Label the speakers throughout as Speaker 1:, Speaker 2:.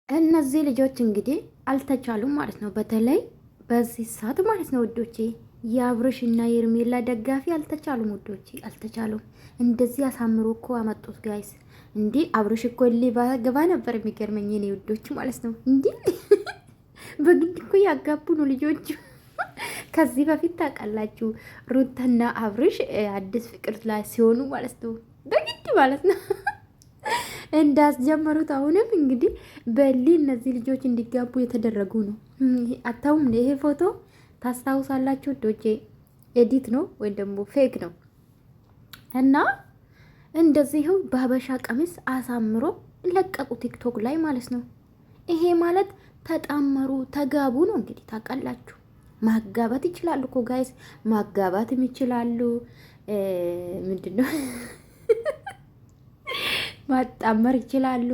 Speaker 1: እነዚህ ልጆች እንግዲህ አልተቻሉም ማለት ነው። በተለይ በዚህ ሰዓት ማለት ነው ውዶቼ፣ የአብርሽ እና የኤርሜላ ደጋፊ አልተቻሉም ውዶቼ፣ አልተቻሉም። እንደዚህ አሳምሮ እኮ አመጡት ጋይስ። እንዲህ አብርሽ እኮ ሊገባ ነበር የሚገርመኝ እኔ ውዶች ማለት ነው። እንዲህ በግድ እኮ ያጋቡ ነው ልጆቹ። ከዚህ በፊት ታውቃላችሁ ሩታና አብርሽ አዲስ ፍቅር ላይ ሲሆኑ ማለት ነው በግድ ማለት ነው እንዳስጀመሩት አሁንም እንግዲህ በሊ እነዚህ ልጆች እንዲጋቡ የተደረጉ ነው። አታውም ይሄ ፎቶ ታስታውሳላችሁ ዶጄ? ኤዲት ነው ወይም ደግሞ ፌክ ነው እና እንደዚህው በሀበሻ ቀሚስ አሳምሮ ለቀቁ ቲክቶክ ላይ ማለት ነው። ይሄ ማለት ተጣመሩ ተጋቡ ነው እንግዲህ ታውቃላችሁ። ማጋባት ይችላሉ እኮ ጋይስ፣ ማጋባትም ይችላሉ። ምንድን ነው ማጣመር ይችላሉ፣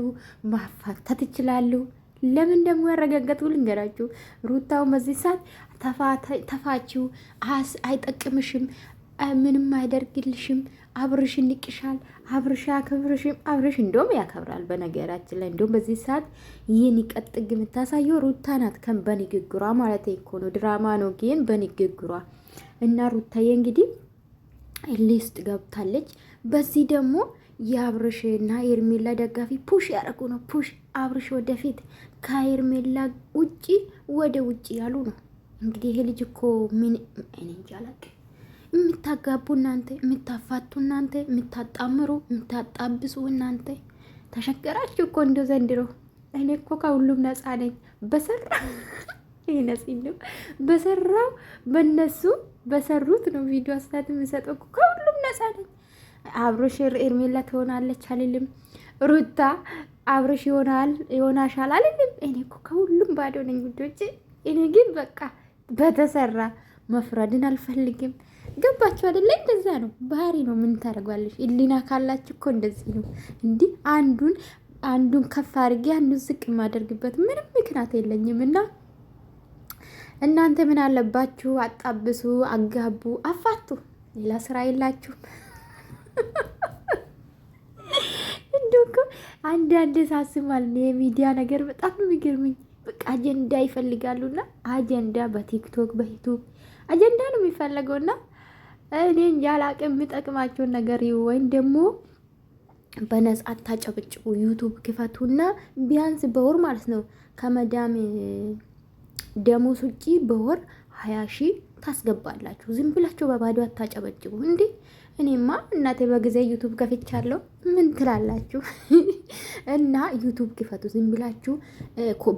Speaker 1: ማፋታት ይችላሉ። ለምን ደግሞ ያረጋገጡ ልንገራችሁ። ሩታው በዚህ ሰዓት ተፋችው፣ አይጠቅምሽም፣ ምንም አይደርግልሽም፣ አብርሽ ንቅሻል፣ አብርሽ ያከብርሽም። አብርሽ እንደውም ያከብራል በነገራችን ላይ። እንደውም በዚህ ሰዓት ይህን ይቀጥግ የምታሳየው ሩታ ናት። በንግግሯ ማለት እኮ ነው። ድራማ ነው ግን በንግግሯ እና ሩታዬ እንግዲህ ሊስት ገብታለች። በዚህ ደግሞ የአብርሽ እና ኤርሜላ ደጋፊ ፑሽ ያደረጉ ነው። ፑሽ አብርሽ ወደፊት ከኤርሜላ ውጪ ወደ ውጪ ያሉ ነው። እንግዲህ ይሄ ልጅ እኮ ምን እኔ እንጃ አላውቅም። የምታጋቡ እናንተ፣ የምታፋቱ እናንተ፣ የምታጣምሩ የምታጣብሱ እናንተ ተሸገራችሁ እኮ እንደ ዘንድሮ። እኔ እኮ ከሁሉም ነፃ ነኝ። በሰራ ይነሲሉ በሰራው በነሱ በሰሩት ነው ቪዲዮ አስተያየት የምሰጠው። ከሁሉም ነፃ ነኝ። አብርሽ ኤርሜላ ትሆናለች አልልም። ሩታ አብርሽ ይሆናሻል አልልም። እኔ እኮ ከሁሉም ባዶ ነኝ ውዶቼ። እኔ ግን በቃ በተሰራ መፍረድን አልፈልግም። ገባችሁ አይደለ? እንደዛ ነው ባህሪ ነው። ምን ታደርጓለሽ? ኢሊና ካላችሁ እኮ እንደዚህ ነው። እንዲህ አንዱን ከፍ አድርጌ አንዱን ዝቅ የማደርግበት ምንም ምክንያት የለኝም። እና እናንተ ምን አለባችሁ? አጣብሱ፣ አጋቡ፣ አፋቱ። ሌላ ስራ የላችሁም። እንዲሁ እኮ አንዳንዴ ሳስባል የሚዲያ ነገር በጣም ነው የሚገርመኝ። በቃ አጀንዳ ይፈልጋሉና አጀንዳ በቲክቶክ በዩቱብ አጀንዳ ነው የሚፈለገውና እኔ ያላቅ የሚጠቅማቸውን ነገር ወይም ደግሞ በነጻ አታጨብጭቡ። ዩቱብ ክፈቱና ቢያንስ በወር ማለት ነው ከመዳም ደሞዝ ውጪ በወር 20 ሺህ ታስገባላችሁ። ዝም ብላችሁ በባዶ አታጨበጭቡ እንዴ! እኔማ እናቴ በጊዜ ዩቱብ ከፍቻለሁ። ምን ትላላችሁ? እና ዩቱብ ክፈቱ። ዝም ብላችሁ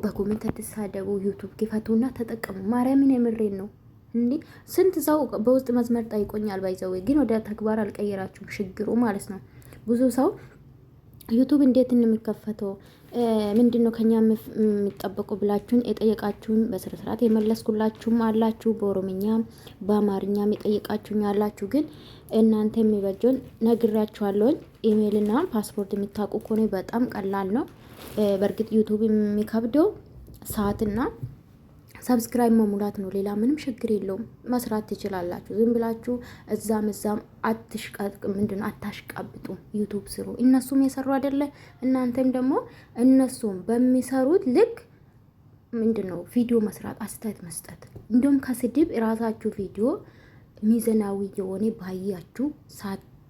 Speaker 1: በኮሜንት ተሳደቡ። ዩቱብ ክፈቱና ተጠቀሙ። ማርያምን የምሬን ነው። እንዴ ስንት ሰው በውስጥ መስመር ጠይቆኛል። ባይዘው ግን ወደ ተግባር አልቀየራችሁም። ችግሩ ማለት ነው ብዙ ሰው ዩቱብ እንዴት እንሚከፈተው ምንድን ነው ከኛ የሚጠበቁ ብላችሁን የጠየቃችሁን በስርዓት የመለስኩላችሁም አላችሁ። በኦሮምኛም በአማርኛም የጠየቃችሁኝ አላችሁ። ግን እናንተ የሚበጀውን ነግራችኋለሁ። ኢሜይልና ፓስፖርት የሚታውቁ ከሆነ በጣም ቀላል ነው። በእርግጥ ዩቱብ የሚከብደው ሰዓትና ሰብስክራይብ መሙላት ነው። ሌላ ምንም ችግር የለውም። መስራት ትችላላችሁ። ዝም ብላችሁ እዛም አታሽቃብጡ። ዩቱብ ስሩ። እነሱም የሰሩ አይደለ? እናንተም ደግሞ እነሱም በሚሰሩት ልክ ምንድነው ቪዲዮ መስራት፣ አስተያየት መስጠት። እንዲሁም ከስድብ የራሳችሁ ቪዲዮ ሚዘናዊ የሆነ ባያችሁ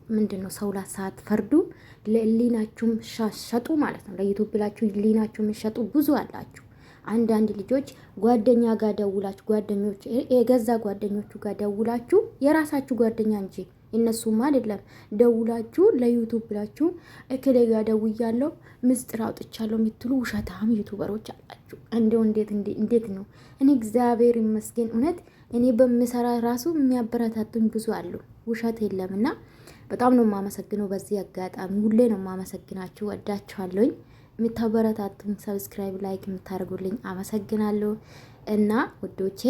Speaker 1: ምንድነው ሰው ላይ ሳትፈርዱ ለሊናችሁም ሸጡ ማለት ነው። ለዩቱብ ብላችሁ ሊናችሁም ሸጡ ብዙ አላችሁ። አንዳንድ ልጆች ጓደኛ ጋር ደውላችሁ ጓደኞች የገዛ ጓደኞቹ ጋር ደውላችሁ የራሳችሁ ጓደኛ እንጂ እነሱም አይደለም ደውላችሁ ለዩቱብ ብላችሁ እክሌ ጋር ደውያለሁ ምስጢር አውጥቻለሁ የምትሉ ውሸታም ዩቱበሮች አላችሁ። እንደው እንዴት ነው? እኔ እግዚአብሔር ይመስገን እውነት እኔ በምሰራ ራሱ የሚያበረታቱኝ ብዙ አሉ። ውሸት የለምና በጣም ነው የማመሰግነው። በዚህ አጋጣሚ ሁሌ ነው የማመሰግናችሁ። ወዳችኋለሁኝ። የምታበረታቱኝ ሰብስክራይብ ላይክ የምታደርጉልኝ አመሰግናለሁ። እና ውዶቼ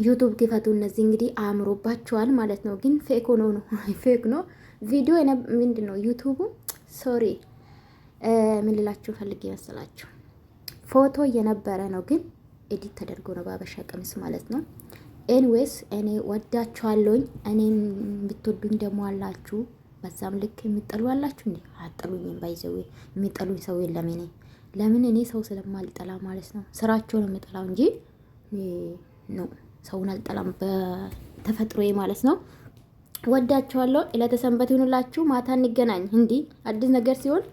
Speaker 1: ዩቱብ ክፈቱ። እነዚህ እንግዲህ አእምሮባቸዋል ማለት ነው። ግን ፌክ ሆኖ ነው ፌክ ነው ቪዲዮ ምንድን ነው ዩቱቡ ሶሪ ምን ልላችሁ ፈልጌ መሰላችሁ? ፎቶ እየነበረ ነው ግን ኤዲት ተደርጎ ነው በአበሻ ቀሚስ ማለት ነው። ኤንዌስ እኔ ወዳችኋለሁኝ። እኔን ብትወዱኝ ደግሞ አላችሁ በዛም ልክ የሚጠሉ አላችሁ እንዴ? አጠሉኝም። ባይዘው የሚጠሉኝ ሰው የለም። እኔ ለምን እኔ ሰው ስለማልጠላ ማለት ነው። ስራቸውን የምጠላው እንጂ ነው ሰውን አልጠላም በተፈጥሮዬ ማለት ነው። ወዳችኋለሁ። ለተሰንበት ይሁንላችሁ። ማታ እንገናኝ። እንዲህ አዲስ ነገር ሲሆን